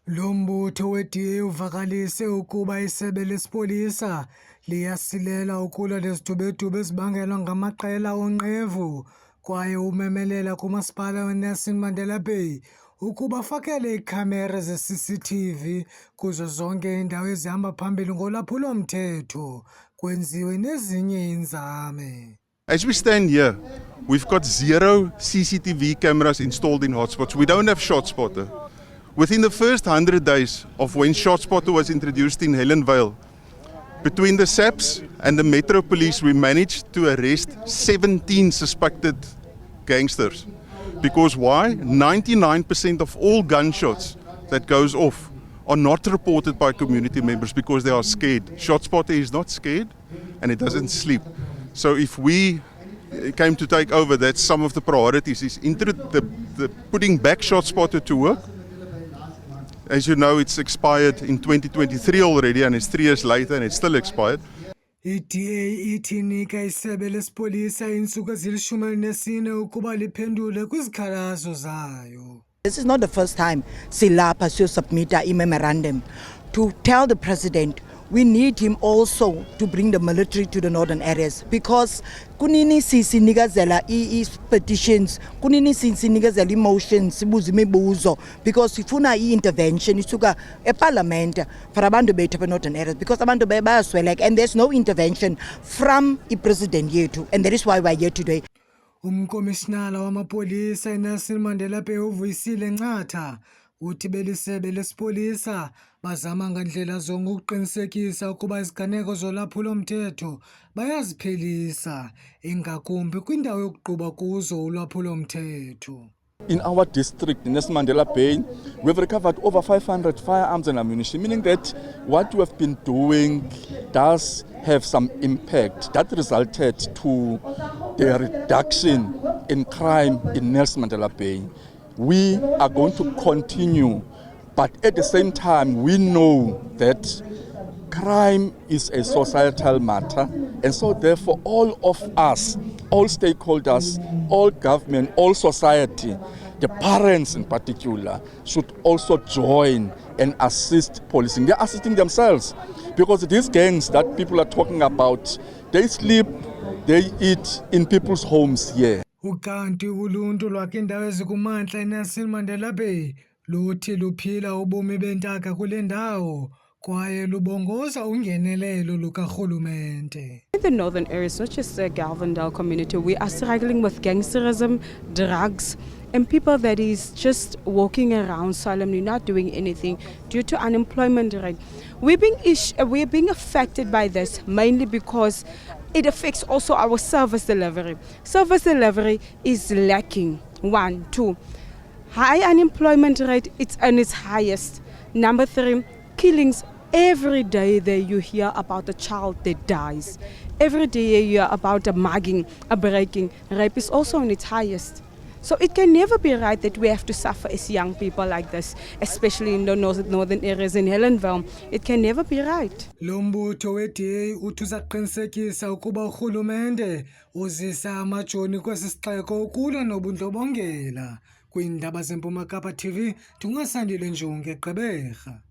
Lo mbutho we-DA uvakalise ukuba isebe lesipolisa liyasilela ukulwa nezidubedube ezibangelwa ngamaqela onqevu kwaye umemelela kuMasipala weNelson Mandela Bay ukuba afakele iikhamera ze-CCTV kuzo zonke iindawo ezihamba phambili ngolwaphulo-mthetho kwenziwe nezinye iinzame. As we stand here, we've got 0 CCTV cameras installed in hotspots. We don't have ShotSpotter. Within the first 100 days of when ShotSpotter was introduced in Helen Vale, between the SAPS and the Metro Police, we managed to arrest 17 suspected gangsters. Because why? 99% of all gunshots that goes off are not reported by community members because they are scared. ShotSpotter is not scared and it doesn't sleep. So if we came to take over, that's some of the priorities, is the putting back ShotSpotter to work. As you know, it's expired in 2023 already and it's 3 years later and it's still expired. I-DA ithi inika isebe lesipolisa iintsuku ezili-14 ukuba liphendule kwizikhalazo zayo. This is not the first time silapha siyosubmita i-memorandum to tell the president we need him also to bring the military to the northern areas because kunini sinikezela petitions, kunini sinikezela emotions, sibuza imibuzo because sifuna i-intervention isuka eparlament for abantu bethu be-northern areas because abantu bayasweleka and there's no intervention from i-president yethu, and that is why we're here today. Umkomishinala wamapolisa eNelson Mandela Bay uVuyisile Nxatha uthi belisebe lesipolisa bazama ngandlela zonke ukuqinisekisa ukuba iziganeko zolwaphulo-mthetho bayaziphelisa ingakumbi kwindawo yokuqhuba kuzo ulwaphulo-mthetho. In our district, in Nelson Mandela Bay, we've recovered over 500 firearms and ammunition, meaning that what we have been doing does have some impact. That resulted to the reduction in crime in Nelson Mandela Bay. We are going to continue, but at the same time, we know that crime is a societal matter, and so therefore all of us, all stakeholders, all government, all society, the parents in particular, should also join and assist policing. They're assisting themselves because these gangs that people are talking about, they sleep, they eat in people's homes here. Ukanti uluntu lwakwindawo ezikumantla eNelson Mandela Bay luthi luphila ubomi bentaka kule ndawo kwaye lubongoza ungenelelo lukarhulumente. In the northern areas, not just the Galvindale community, we are struggling with gangsterism, drugs, and people that is just walking around solemnly, not doing anything due to unemployment rate. We're being affected by this mainly because it affects also our service delivery. Service delivery is lacking. 1, 2, high unemployment rate, it's on its highest. Number 3, killings. Every day there you hear about a child that dies. Every day you hear about a mugging, a breaking. Rape is also on its highest. So it can never be right that we have to suffer as young people like this, especially in the northern areas in Helenville. It can never be right. Lo mbutho we-DA uthi uzaqinisekisa ukuba urhulumente uzisa amajoni kwesi sixeko ukulwa nobundlobongela. Kwiindaba zeMpuma Kapa TV, ndinguSandile Njunge Gqeberha.